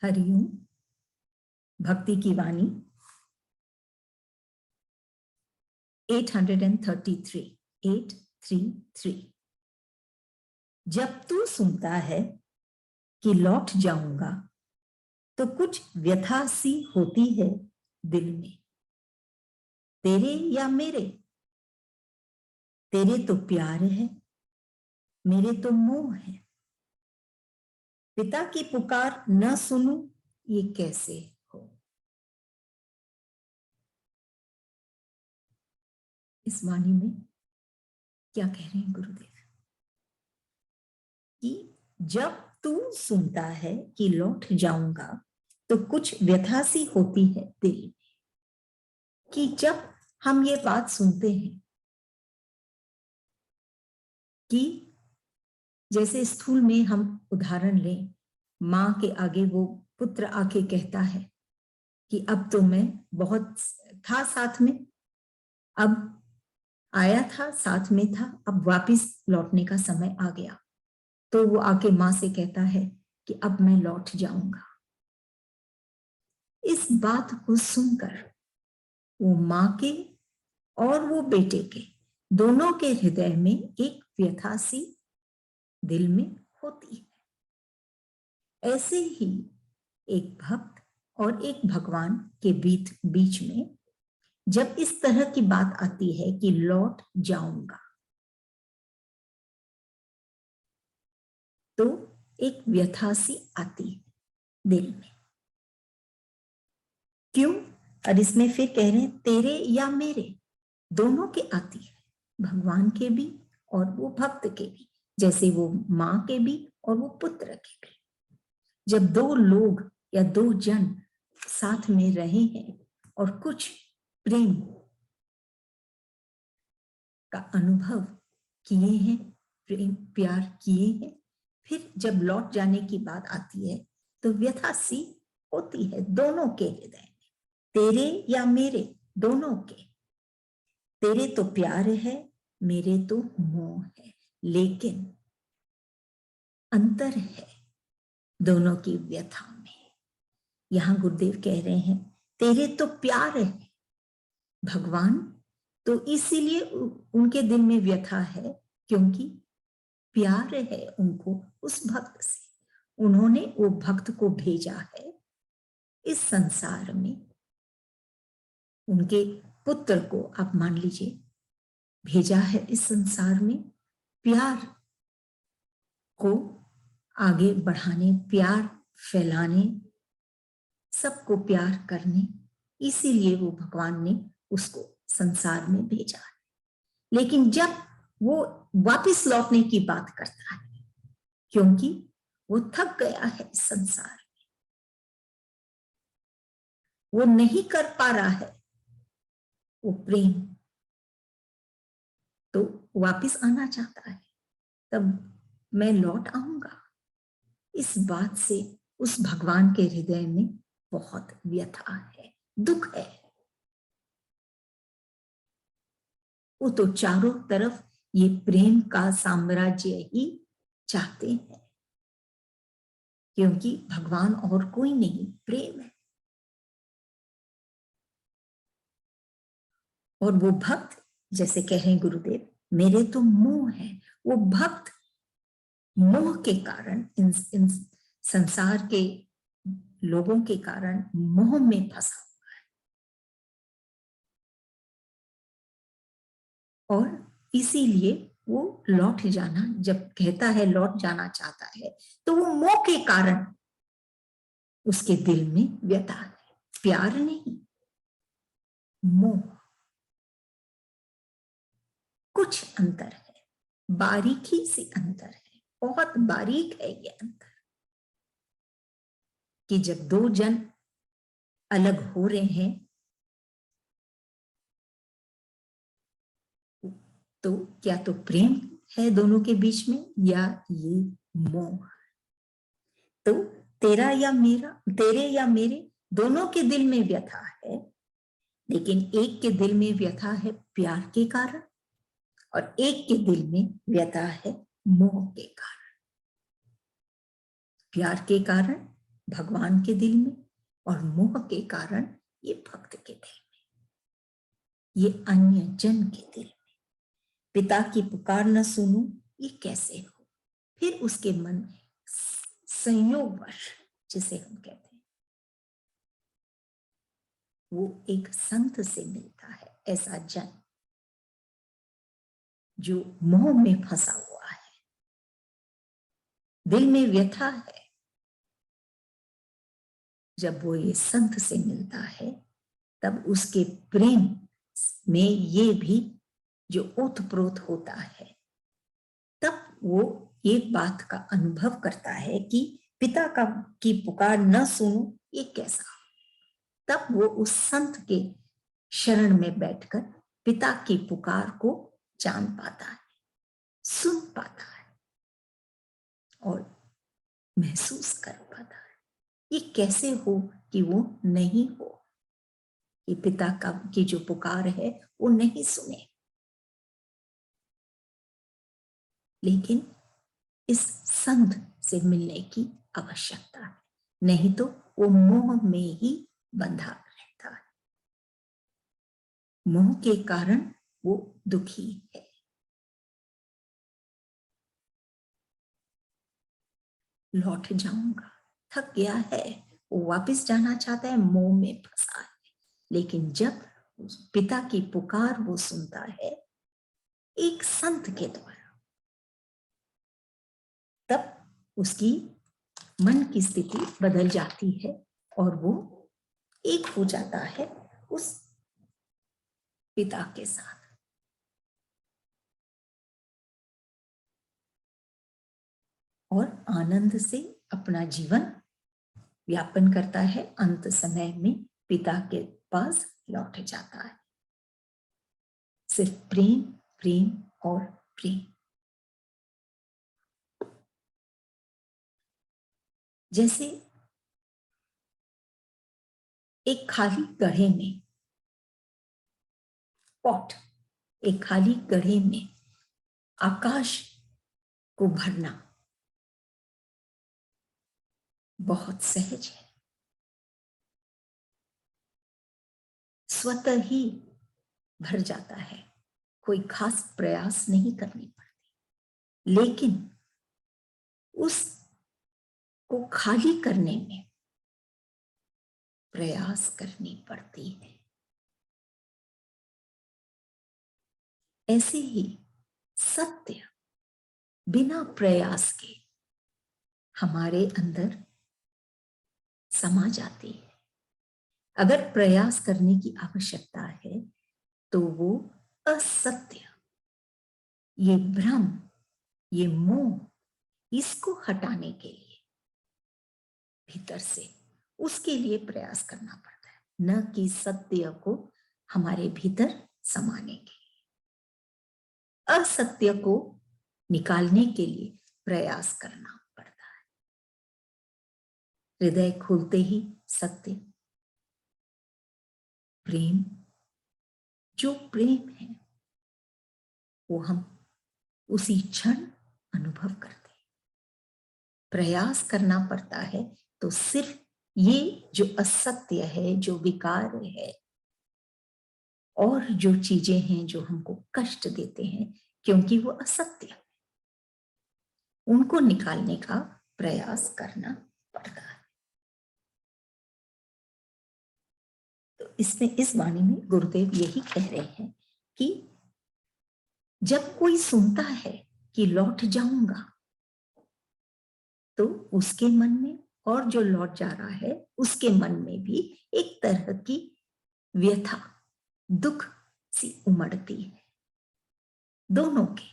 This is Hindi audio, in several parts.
हरिओम। भक्ति की वाणी 833 जब तू सुनता है कि लौट जाऊंगा तो कुछ व्यथा सी होती है दिल में। तेरे या मेरे, तेरे तो प्यार है, मेरे तो मोह है। पिता की पुकार न सुनूं ये कैसे हो। इस वाणी में क्या कह रहे हैं गुरुदेव कि जब तू सुनता है कि लौट जाऊंगा तो कुछ व्यथा सी होती है दिल में। कि जब हम ये बात सुनते हैं कि जैसे स्थूल में हम उदाहरण लें, माँ के आगे वो पुत्र आके कहता है कि अब तो मैं बहुत था साथ में, अब आया था साथ में था, अब वापिस लौटने का समय आ गया। तो वो आके माँ से कहता है कि अब मैं लौट जाऊंगा। इस बात को सुनकर वो माँ के और वो बेटे के दोनों के हृदय में एक व्यथा सी दिल में होती है। ऐसे ही एक भक्त और एक भगवान के बीच में जब इस तरह की बात आती है कि लौट जाऊंगा, तो एक व्यथा सी आती है दिल में। क्यों? और इसमें फिर कह रहे हैं तेरे या मेरे, दोनों के आती है, भगवान के भी और वो भक्त के भी, जैसे वो माँ के भी और वो पुत्र के भी। जब दो लोग या दो जन साथ में रहे हैं और कुछ प्रेम का अनुभव किए हैं, प्रेम प्यार किए हैं, फिर जब लौट जाने की बात आती है तो व्यथा सी होती है दोनों के हृदय में। तेरे या मेरे, दोनों के। तेरे तो प्यार है, मेरे तो मोह है, लेकिन अंतर है दोनों की व्यथा में। यहां गुरुदेव कह रहे हैं तेरे तो प्यार है भगवान, तो इसीलिए उनके दिल में व्यथा है, क्योंकि प्यार है उनको उस भक्त से। उन्होंने वो भक्त को भेजा है इस संसार में, उनके पुत्र को आप मान लीजिए भेजा है इस संसार में प्यार को आगे बढ़ाने, प्यार फैलाने, सबको प्यार करने। इसीलिए वो भगवान ने उसको संसार में भेजा है। लेकिन जब वो वापस लौटने की बात करता है, क्योंकि वो थक गया है इस संसार में, वो नहीं कर पा रहा है वो प्रेम, तो वापस आना चाहता है। तब मैं लौट आऊंगा, इस बात से उस भगवान के हृदय में बहुत व्यथा है, दुख है। वो तो चारों तरफ ये प्रेम का साम्राज्य ही चाहते हैं, क्योंकि भगवान और कोई नहीं, प्रेम है। और वो भक्त जैसे कह रहे हैं गुरुदेव मेरे तो मोह है, वो भक्त मोह के कारण इन संसार के लोगों के कारण मोह में फंसा हुआ है। और इसीलिए वो लौट जाना, जब कहता है लौट जाना चाहता है, तो वो मोह के कारण उसके दिल में व्यथा है, प्यार नहीं, मोह। कुछ अंतर है, बारीकी से अंतर है, बहुत बारीक है ये अंतर, कि जब दो जन अलग हो रहे हैं तो क्या तो प्रेम है दोनों के बीच में या ये मोह। तो तेरा या मेरा, तेरे या मेरे, दोनों के दिल में व्यथा है, लेकिन एक के दिल में व्यथा है प्यार के कारण और एक के दिल में व्यथा है मोह के कारण। प्यार के कारण भगवान के दिल में और मोह के कारण ये भक्त के दिल में, ये अन्य जन के दिल में। पिता की पुकार न सुनूं ये कैसे हो। फिर उसके मन में संयोगवश, जिसे हम कहते हैं, वो एक संत से मिलता है, ऐसा जन जो मोह में फंसा हुआ है, दिल में व्यथा है। जब वो ये संत से मिलता है तब उसके प्रेम में ये भी जो ओतप्रोत होता है, तब वो एक बात का अनुभव करता है कि पिता की पुकार न सुनूं ये कैसा। तब वो उस संत के शरण में बैठकर पिता की पुकार को जान पाता है, सुन पाता है और महसूस कर पाता है। ये कैसे हो कि वो नहीं हो, कि पिता की जो पुकार है वो नहीं सुने। लेकिन इस संत से मिलने की आवश्यकता है, नहीं तो वो मोह में ही बंधा रहता है। मोह के कारण वो दुखी है। लौट जाऊंगा, थक गया है, वो वापस जाना चाहता है, मोह में फंसा है। लेकिन जब पिता की पुकार वो सुनता है एक संत के द्वारा, तब उसकी मन की स्थिति बदल जाती है और वो एक हो जाता है उस पिता के साथ। और आनंद से अपना जीवन व्यापन करता है। अंत समय में पिता के पास लौट जाता है। सिर्फ प्रेम, प्रेम और प्रेम। जैसे एक खाली गड्ढे में पॉट, एक खाली गड्ढे में आकाश को भरना बहुत सहज है, स्वतः ही भर जाता है, कोई खास प्रयास नहीं करनी पड़ती। लेकिन उसको खाली करने में प्रयास करनी पड़ती है। ऐसे ही सत्य बिना प्रयास के हमारे अंदर समा जाती है। अगर प्रयास करने की आवश्यकता है तो वो असत्य, ये भ्रम, ये मोह, इसको हटाने के लिए भीतर से उसके लिए प्रयास करना पड़ता है, न कि सत्य को हमारे भीतर समाने के लिए। असत्य को निकालने के लिए प्रयास करना पड़ता है। हृदय खोलते ही सत्य, प्रेम, जो प्रेम है वो हम उसी क्षण अनुभव करते हैं। प्रयास करना पड़ता है तो सिर्फ ये जो असत्य है, जो विकार है और जो चीजें हैं जो हमको कष्ट देते हैं, क्योंकि वो असत्य है, उनको निकालने का प्रयास करना पड़ता है। तो इसमें, इस वाणी में गुरुदेव यही कह रहे हैं कि जब कोई सुनता है कि लौट जाऊंगा, तो उसके मन में और जो लौट जा रहा है उसके मन में भी एक तरह की व्यथा, दुख सी उमड़ती है। दोनों के,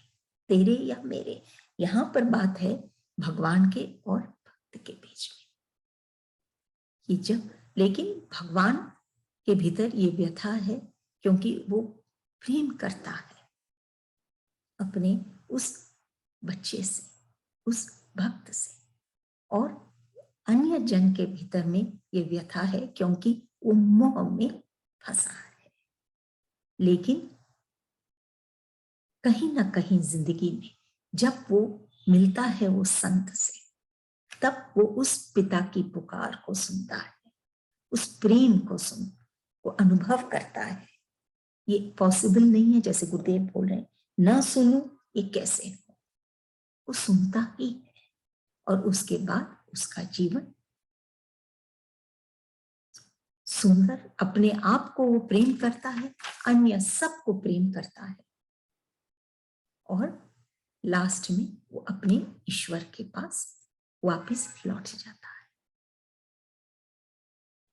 तेरे या मेरे। यहां पर बात है भगवान के और भक्त के बीच में कि जब, लेकिन भगवान के भीतर ये व्यथा है क्योंकि वो प्रेम करता है अपने उस बच्चे से, उस भक्त से। और अन्य जन के भीतर में ये व्यथा है क्योंकि वो मोह में फंसा है। लेकिन कहीं ना कहीं जिंदगी में जब वो मिलता है वो संत से, तब वो उस पिता की पुकार को सुनता है, उस प्रेम को अनुभव करता है। ये पॉसिबल नहीं है, जैसे गुरुदेव बोल रहे हैं, न सुनूं ये कैसे हो, वो सुनता ही है और उसके बाद उसका जीवन सुंदर, अपने आप को वो प्रेम करता है, अन्य सबको प्रेम करता है और लास्ट में वो अपने ईश्वर के पास वापस लौट जाता है,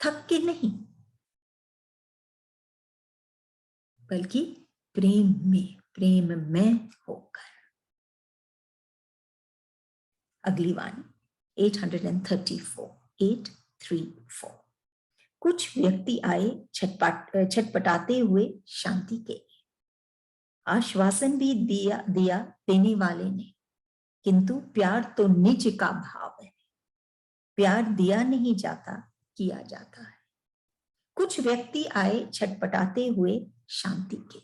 थक के नहीं, बल्कि प्रेम में होकर। अगली वाणी 834 कुछ व्यक्ति आए छटपटाते हुए शांति के लिए। आश्वासन भी दिया देने वाले ने, किंतु प्यार तो निज का भाव है, प्यार दिया नहीं जाता, किया जाता है। कुछ व्यक्ति आए छटपटाते हुए शांति के।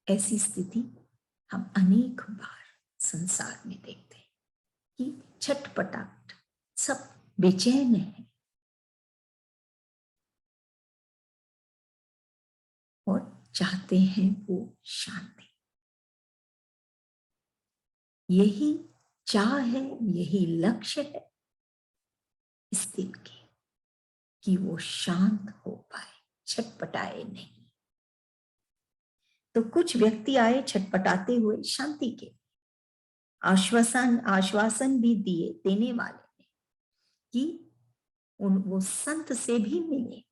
ऐसी स्थिति हम अनेक बार संसार में देखते हैं कि छटपटाहट, सब बेचैन है और चाहते हैं वो शांति। यही चाह है, यही लक्ष्य है इस दिल के, कि वो शांत हो पाए, छटपटाए नहीं। तो कुछ व्यक्ति आए छटपटाते हुए शांति के। आश्वासन भी देने वाले ने कि वो संत से भी मिले।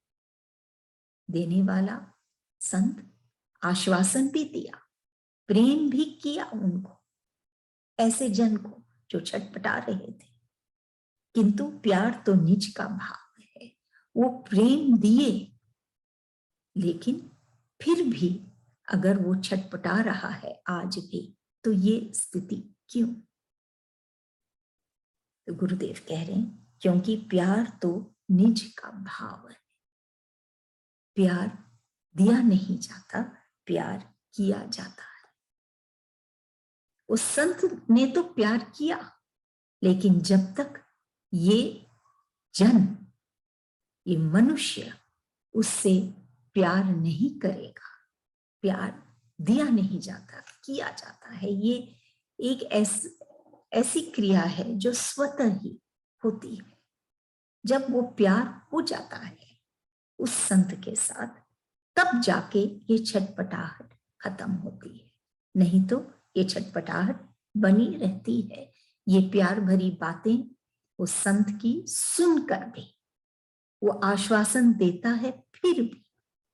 देने वाला संत आश्वासन भी दिया, प्रेम भी किया उनको, ऐसे जन को जो छटपटा रहे थे, किंतु प्यार तो निज का भाव है। वो प्रेम दिए, लेकिन फिर भी अगर वो छटपटा रहा है आज भी, तो ये स्थिति क्यों? तो गुरुदेव कह रहे हैं, क्योंकि प्यार तो निज का भाव है। प्यार दिया नहीं जाता, प्यार किया जाता है। उस संत ने तो प्यार किया, लेकिन जब तक ये जन, ये मनुष्य उससे प्यार नहीं करेगा, प्यार दिया नहीं जाता, किया जाता है। ये एक ऐसी क्रिया है जो स्वतः ही होती है। जब वो प्यार हो जाता है उस संत के साथ, तब जाके ये छटपटाहट खत्म होती है, नहीं तो ये छटपटाहट बनी रहती है। ये प्यार भरी बातें उस संत की सुनकर भी, वो आश्वासन देता है, फिर भी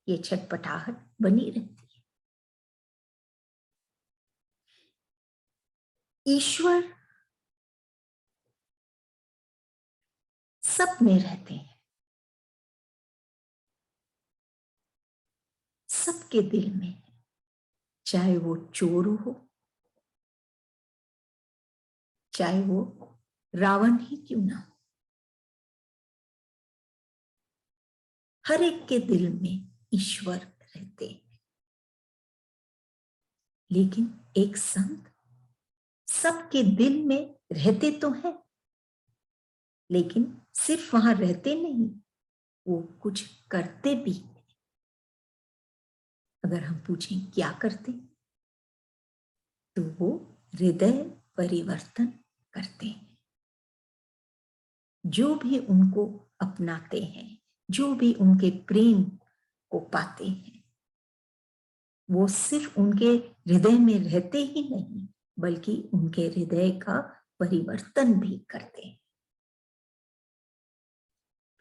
ये छटपटाहट बनी रहती है। ईश्वर सब में रहते हैं, सबके दिल में, चाहे वो चोर हो, चाहे वो रावण ही क्यों ना हो, हर एक के दिल में ईश्वर रहते हैं। लेकिन एक संत सबके दिल में रहते तो हैं, लेकिन सिर्फ वहां रहते नहीं, वो कुछ करते भी हैं। अगर हम पूछें क्या करते, तो वो हृदय परिवर्तन करते हैं। जो भी उनको अपनाते हैं, जो भी उनके प्रेम को पाते हैं, वो सिर्फ उनके हृदय में रहते ही नहीं, बल्कि उनके हृदय का परिवर्तन भी करते हैं,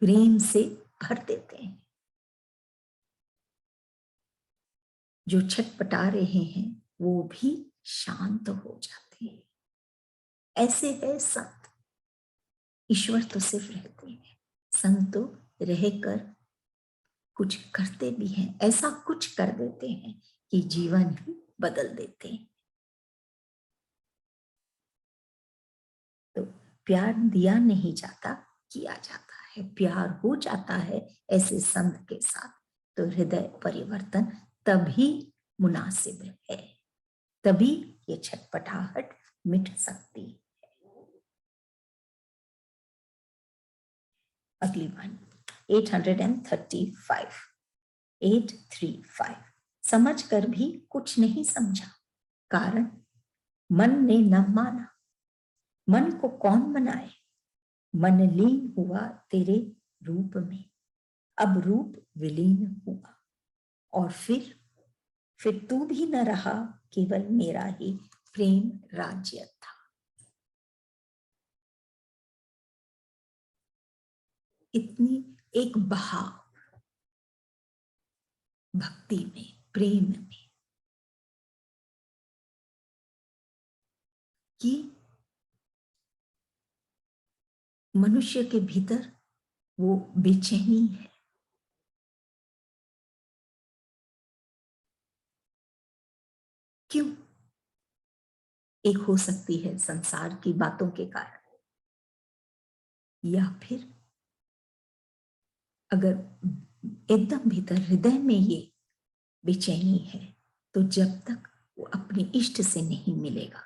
प्रेम से भर देते हैं। जो छटपटा रहे हैं वो भी शांत हो जाते हैं। ऐसे है संत। ईश्वर तो सिर्फ रहते हैं, संत तो रहकर कुछ करते भी हैं, ऐसा कुछ कर देते हैं कि जीवन ही बदल देते हैं। तो प्यार दिया नहीं जाता, किया जाता है। प्यार हो जाता है ऐसे संत के साथ, तो हृदय परिवर्तन तभी मुनासिब है, तभी ये छटपटाहट मिट सकती है। अगली वाणी 835 835। समझ कर भी कुछ नहीं समझा, कारण मन ने न माना। मन को कौन मनाए, मन लीन हुआ तेरे रूप में। अब रूप विलीन हुआ और फिर तू भी न रहा, केवल मेरा ही प्रेम राज्य था। इतनी एक बहाव भक्ति में, प्रेम में, कि मनुष्य के भीतर वो बेचैनी है। क्यों? एक हो सकती है संसार की बातों के कारण, या फिर अगर एकदम भीतर हृदय में ये बेचैनी है, तो जब तक वो अपने इष्ट से नहीं मिलेगा,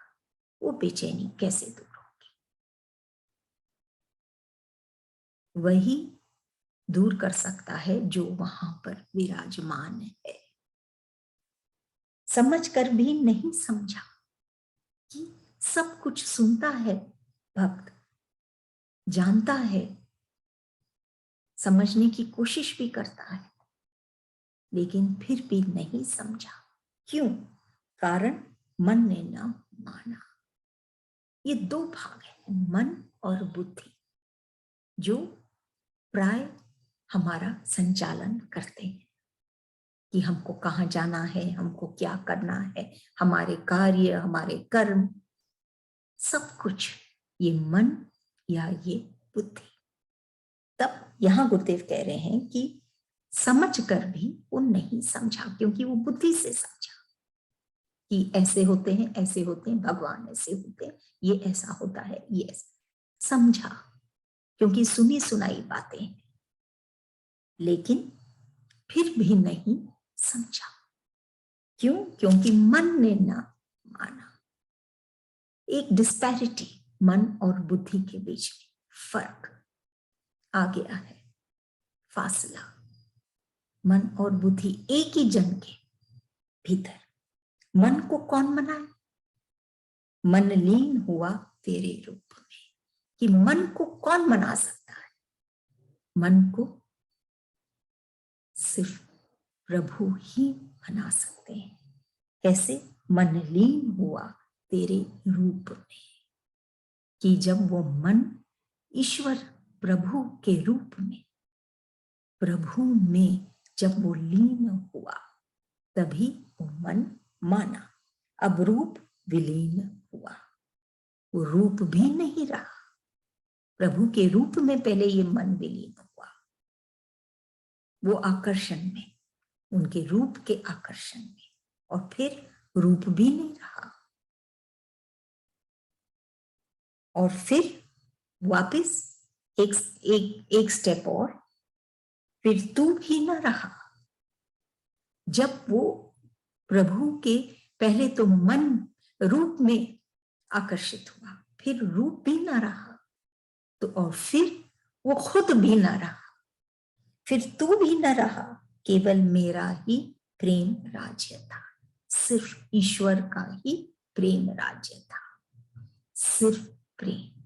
वो बेचैनी कैसे दूर होगी? वही दूर कर सकता है जो वहां पर विराजमान है। समझ कर भी नहीं समझा कि सब कुछ सुनता है भक्त, जानता है, समझने की कोशिश भी करता है, लेकिन फिर भी नहीं समझा। क्यों? कारण मन ने न माना। ये दो भाग हैं, मन और बुद्धि, जो प्राय हमारा संचालन करते हैं कि हमको कहाँ जाना है, हमको क्या करना है, हमारे कार्य, हमारे कर्म, सब कुछ ये मन या ये बुद्धि। तब यहां गुरुदेव कह रहे हैं कि समझ कर भी वो नहीं समझा, क्योंकि वो बुद्धि से समझा कि ऐसे होते हैं, ऐसे होते हैं, भगवान ऐसे होते हैं, ये ऐसा होता है, ये ऐसा समझा, क्योंकि सुनी सुनाई बातें, लेकिन फिर भी नहीं समझा। क्यों? क्योंकि मन ने ना माना। एक डिस्पैरिटी मन और बुद्धि के बीच में फर्क आ गया है, फासला। मन और बुद्धि एक ही जन के भीतर। मन को कौन मनाए? मन लीन हुआ तेरे रूप में। कि मन को कौन मना सकता है? मन को सिर्फ प्रभु ही मना सकते हैं। कैसे? मन लीन हुआ तेरे रूप में। कि जब वो मन ईश्वर प्रभु के रूप में, प्रभु में जब वो लीन हुआ, तभी वो मन माना। अब रूप विलीन हुआ, वो रूप भी नहीं रहा। प्रभु के रूप में पहले ये मन विलीन हुआ, वो आकर्षण में, उनके रूप के आकर्षण में, और फिर रूप भी नहीं रहा, और फिर वापस एक स्टेप और, फिर तू भी न रहा। जब वो प्रभु के पहले तो मन रूप में आकर्षित हुआ, फिर रूप भी न रहा, तो और फिर वो खुद भी न रहा, फिर तू भी न रहा, केवल मेरा ही प्रेम राज्य था। सिर्फ ईश्वर का ही प्रेम राज्य था, सिर्फ प्रेम।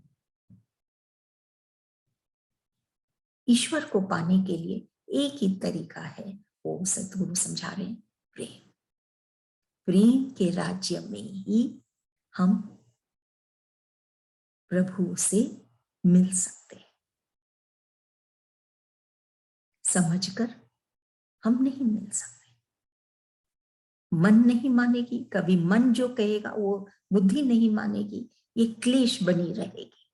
ईश्वर को पाने के लिए एक ही तरीका है, वो सतगुरु समझा रहे हैं, प्रेम। प्रेम के राज्य में ही हम प्रभु से मिल सकते हैं। समझकर हम नहीं मिल सकते। मन नहीं मानेगी, कभी मन जो कहेगा वो बुद्धि नहीं मानेगी, ये क्लेश बनी रहेगी।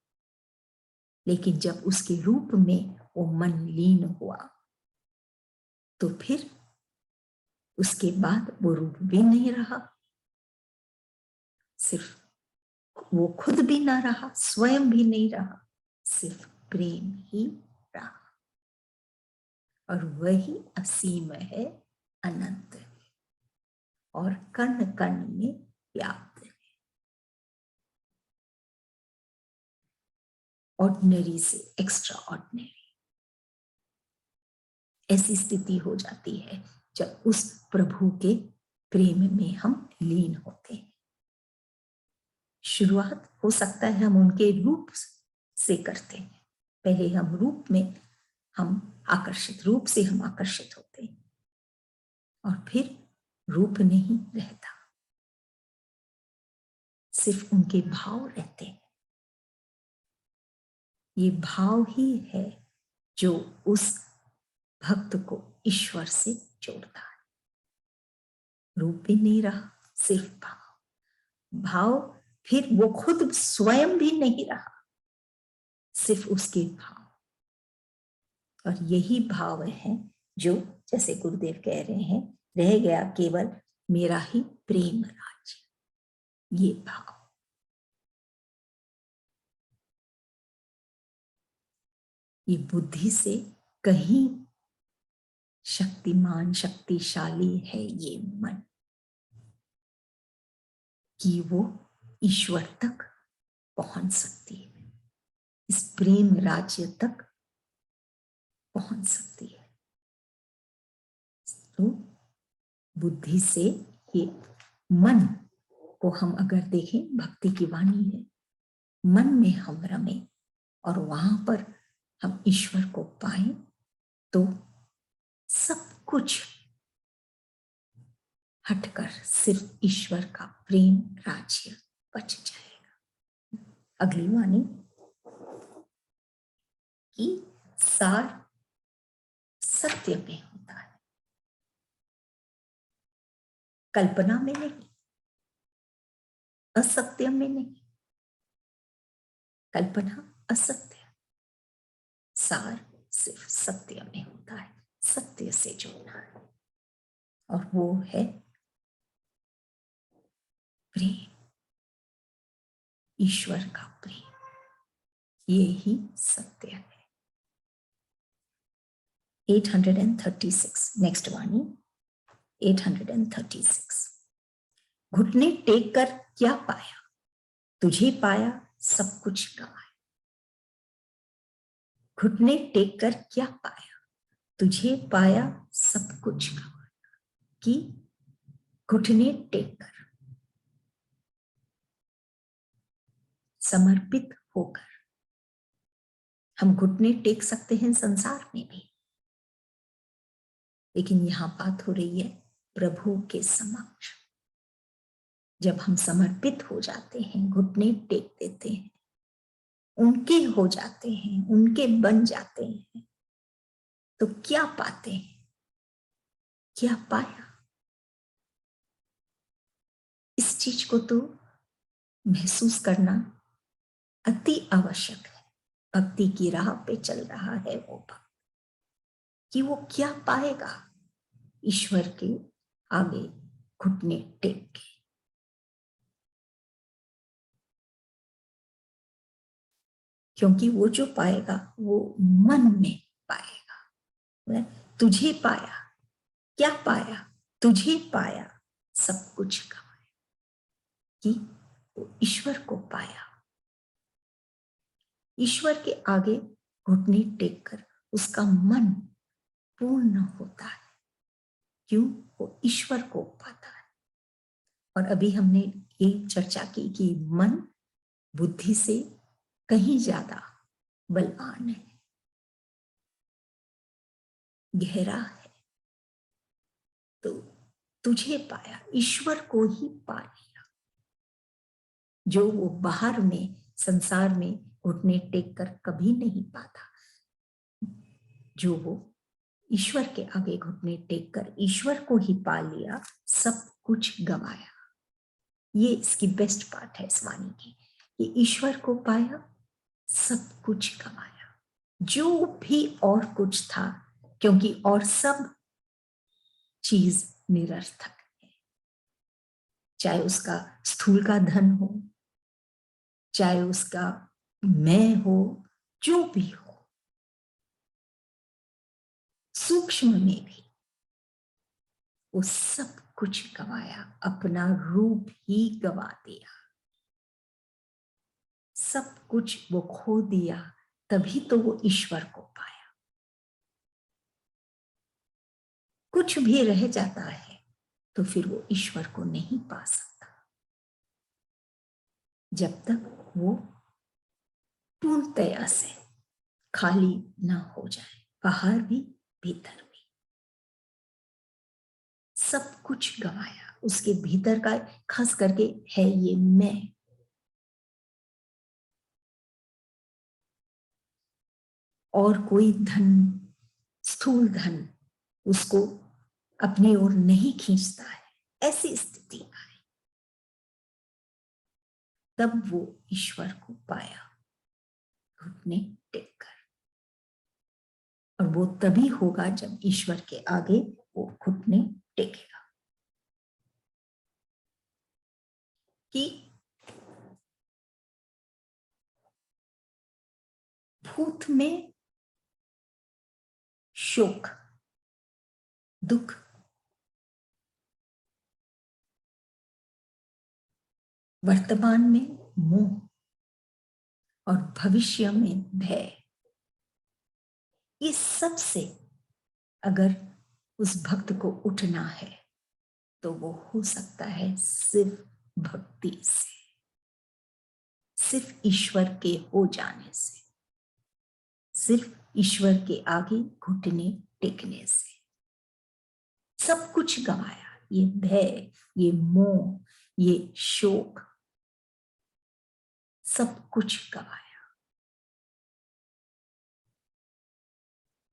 लेकिन जब उसके रूप में वो मन लीन हुआ, तो फिर उसके बाद वो रूप भी नहीं रहा, सिर्फ वो खुद भी ना रहा, स्वयं भी नहीं रहा, सिर्फ प्रेम ही रहा। और वही असीम है, अनंत है, और कण कण में व्याप्त है। ऑर्डिनरी से एक्स्ट्रा ऑर्डिनरी। ऐसी स्थिति हो जाती है जब उस प्रभु के प्रेम में हम लीन होते हैं। शुरुआत हो सकता है हम उनके रूप से करते हैं, पहले हम रूप से हम आकर्षित होते हैं, और फिर रूप नहीं रहता, सिर्फ उनके भाव रहते हैं। ये भाव ही है जो उस भक्त को ईश्वर से जोड़ता है। रूप भी नहीं रहा, सिर्फ भाव। फिर वो खुद स्वयं भी नहीं रहा, सिर्फ उसके भाव। और यही भाव है जो, जैसे गुरुदेव कह रहे हैं, रह गया केवल मेरा ही प्रेम राज्य। ये भाव, ये बुद्धि से कहीं शक्तिमान, शक्तिशाली है ये मन, कि वो ईश्वर तक पहुंच सकती है, इस प्रेम राज्य तक पहुंच सकती है। तो बुद्धि से, ये मन को हम अगर देखें, भक्ति की वाणी है, मन में हम रमें और वहां पर हम ईश्वर को पाए तो सब कुछ हटकर सिर्फ ईश्वर का प्रेम राज्य बच जाएगा। अगली वाणी कि सार सत्य में होता है, कल्पना में नहीं, असत्य में नहीं। कल्पना असत्य, सार सिर्फ सत्य में होता है, सत्य से जुड़ना है, और वो है प्रेम, ईश्वर का प्रेम। ये ही सत्य है। 836 नेक्स्ट वाणी 836। घुटने टेक कर क्या पाया, तुझे पाया सब कुछ गवाया। घुटने टेक कर क्या पाया, तुझे पाया सब कुछ गवाया। कि घुटने टेक कर, समर्पित होकर हम घुटने टेक सकते हैं संसार में भी, लेकिन यहां बात हो रही है प्रभु के समक्ष। जब हम समर्पित हो जाते हैं, घुटने टेक देते हैं, उनके हो जाते हैं, उनके बन जाते हैं, तो क्या पाते हैं, क्या पाया? इस चीज को तो महसूस करना अति आवश्यक है। भक्ति की राह पे चल रहा है वो भक्त, कि वो क्या पाएगा ईश्वर के आगे घुटने टेक के। क्योंकि वो जो पाएगा वो मन में पाएगा। तुझे पाया, क्या पाया? तुझे पाया सब कुछ गवाया। कि वो ईश्वर को पाया, ईश्वर के आगे घुटने टेक कर उसका मन पूर्ण होता है। क्यों? वो ईश्वर को पाता है। और अभी हमने ये चर्चा की कि मन बुद्धि से कहीं ज्यादा बलवान है, गहरा है। तो तुझे पाया, ईश्वर को ही पा लिया, जो वो बाहर में संसार में घुटने टेक कर कभी नहीं पाता। जो वो ईश्वर के आगे घुटने टेक कर ईश्वर को ही पा लिया, सब कुछ गवाया। ये इसकी बेस्ट पार्ट है इस वाणी की, कि ईश्वर को पाया, सब कुछ गवाया। जो भी और कुछ था, क्योंकि और सब चीज निरर्थक है, चाहे उसका स्थूल का धन हो, चाहे उसका मैं हो, जो भी हो, सूक्ष्म में भी वो सब कुछ गवाया, अपना रूप ही गवा दिया, सब कुछ वो खो दिया, तभी तो वो ईश्वर को पाया। कुछ भी रह जाता है तो फिर वो ईश्वर को नहीं पा सकता, जब तक वो पूर्णतया से खाली ना हो जाए, बाहर भी भीतर भी। सब कुछ गवाया उसके भीतर का, खास करके है ये मैं। और कोई धन, स्थूल धन उसको अपनी ओर नहीं खींचता है। ऐसी स्थिति आए तब वो ईश्वर को पाया घुटने टेक कर। और वो तभी होगा जब ईश्वर के आगे वो घुटने टेकेगा। कि भूत में शोक, दुख, वर्तमान में मोह और भविष्य में भय, ये सब से अगर उस भक्त को उठना है तो वो हो सकता है सिर्फ भक्ति से, सिर्फ ईश्वर के हो जाने से, सिर्फ ईश्वर के आगे घुटने टेकने से। सब कुछ गवाया, ये भय, ये मोह, ये शोक, सब कुछ गवाया,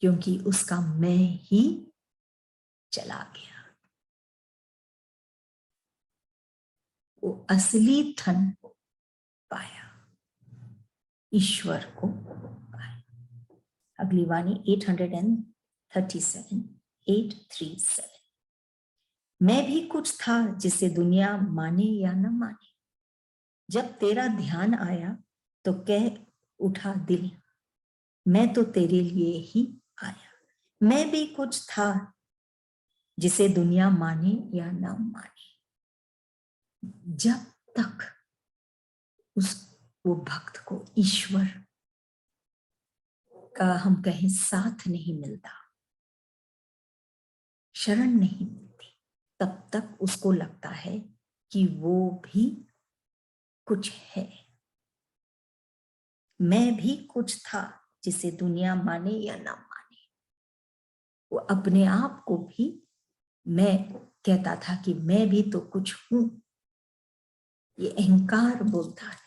क्योंकि उसका मैं ही चला गया। वो असली धन पाया, ईश्वर को पाया। अगली वाणी 837, 837। मैं भी कुछ था जिसे दुनिया माने या न माने, जब तेरा ध्यान आया तो कह उठा दिल, मैं तो तेरे लिए ही आया। मैं भी कुछ था जिसे दुनिया माने या न माने, जब तक उस वो भक्त को ईश्वर का हम कहें साथ नहीं मिलता, शरण नहीं मिलती, तब तक उसको लगता है कि वो भी कुछ है। मैं भी कुछ था जिसे दुनिया माने या ना माने, वो अपने आप को भी मैं कहता था कि मैं भी तो कुछ हूं, ये अहंकार बोलता है।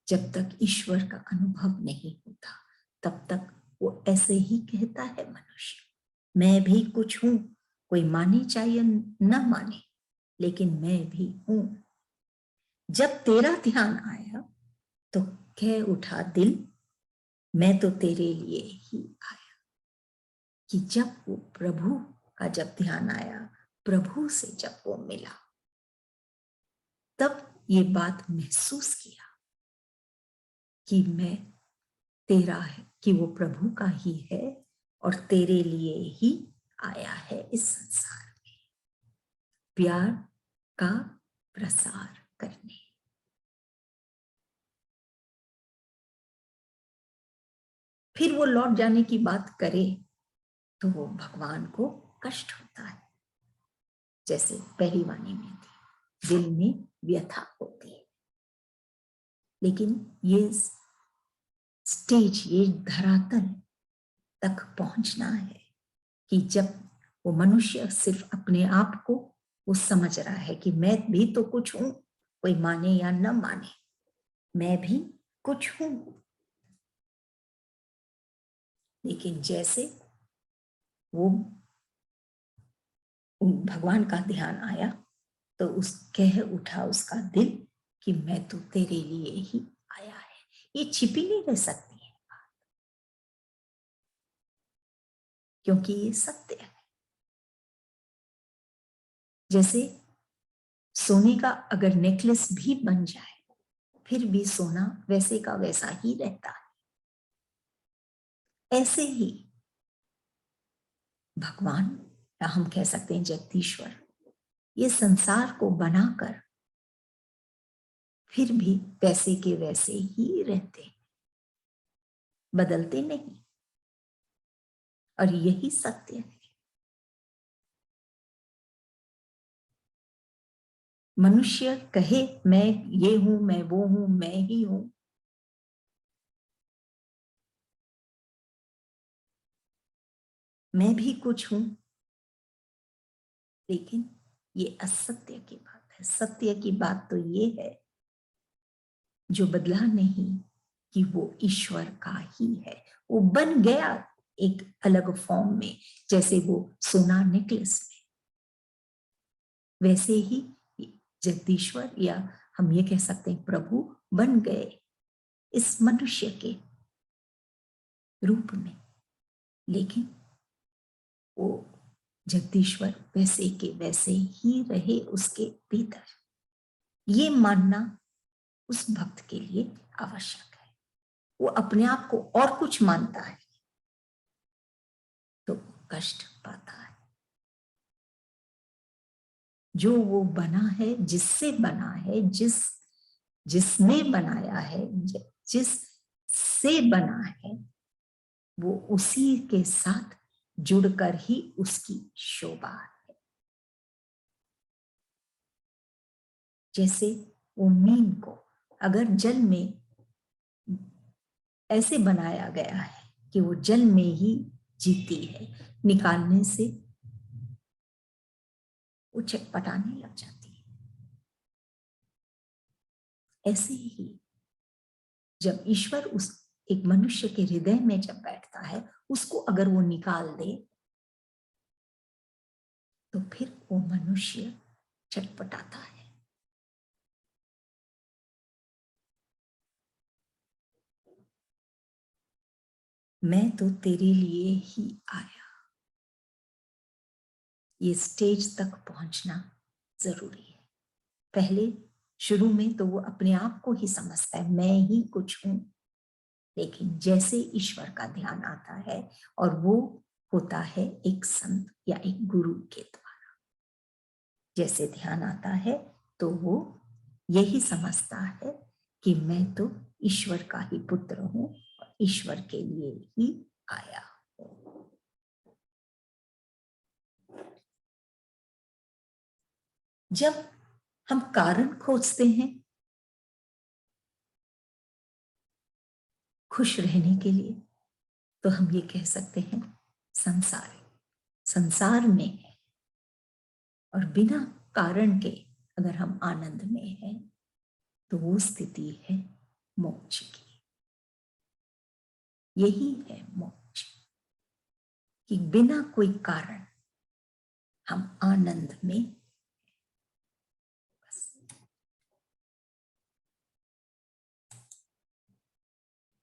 जब तक ईश्वर का अनुभव नहीं होता तब तक वो ऐसे ही कहता है मनुष्य, मैं भी कुछ हूं, कोई माने चाहे न माने, लेकिन मैं भी हूं। जब तेरा ध्यान आया तो कह उठा दिल, मैं तो तेरे लिए ही आया। कि जब वो प्रभु का जब ध्यान आया, प्रभु से जब वो मिला, तब ये बात महसूस किया कि मैं तेरा है, कि वो प्रभु का ही है और तेरे लिए ही आया है इस संसार में प्यार का प्रसार करने। फिर वो लौट जाने की बात करे तो वो भगवान को कष्ट होता है, जैसे पहली वाणी में थी, दिल में व्यथा होती है। लेकिन ये स्टेज, ये धरातल तक पहुंचना है कि जब वो मनुष्य सिर्फ अपने आप को वो समझ रहा है कि मैं भी तो कुछ हूं, कोई माने या न माने, मैं भी कुछ हूं। लेकिन जैसे वो भगवान का ध्यान आया तो उस कह उठा उसका दिल कि मैं तो तेरे लिए ही आया है। ये छिपी नहीं रह सकती है, क्योंकि ये सत्य है। जैसे सोने का अगर नेकलेस भी बन जाए फिर भी सोना वैसे का वैसा ही रहता है। ऐसे ही भगवान, या हम कह सकते हैं जगदीश्वर, ये संसार को बनाकर फिर भी वैसे के वैसे ही रहते, बदलते नहीं। और यही सत्य है। मनुष्य कहे मैं ये हूं, मैं वो हूं, मैं ही हूं, मैं भी कुछ हूं, लेकिन ये असत्य की बात है। सत्य की बात तो ये है जो बदला नहीं कि वो ईश्वर का ही है। वो बन गया एक अलग फॉर्म में, जैसे वो सोना नेकलेस में, वैसे ही जगदीश्वर या हम ये कह सकते हैं प्रभु बन गए इस मनुष्य के रूप में। लेकिन वो जगदीश्वर वैसे के वैसे ही रहे उसके भीतर, ये मानना उस भक्त के लिए आवश्यक है। वो अपने आप को और कुछ मानता है तो कष्ट पाता है। जो वो बना है, जिससे बना है, जिसने बनाया है, जिस से बना है, वो उसी के साथ जुड़कर ही उसकी शोभा है। जैसे वो मीन को अगर जल में ऐसे बनाया गया है कि वो जल में ही जीती है, निकालने से वो चटपटाने लग जाती है। ऐसे ही जब ईश्वर उस एक मनुष्य के हृदय में जब बैठता है, उसको अगर वो निकाल दे तो फिर वो मनुष्य चटपटाता है। मैं तो तेरे लिए ही आया, ये स्टेज तक पहुंचना जरूरी है। पहले शुरू में तो वो अपने आप को ही समझता है मैं ही कुछ हूं, लेकिन जैसे ईश्वर का ध्यान आता है, और वो होता है एक संत या एक गुरु के द्वारा, जैसे ध्यान आता है तो वो यही समझता है कि मैं तो ईश्वर का ही पुत्र हूं और ईश्वर के लिए ही आया हूं। जब हम कारण खोजते हैं खुश रहने के लिए, तो हम ये कह सकते हैं संसार में है, और बिना कारण के अगर हम आनंद में हैं तो वो स्थिति है मोक्ष की। यही है मोक्ष, कि बिना कोई कारण हम आनंद में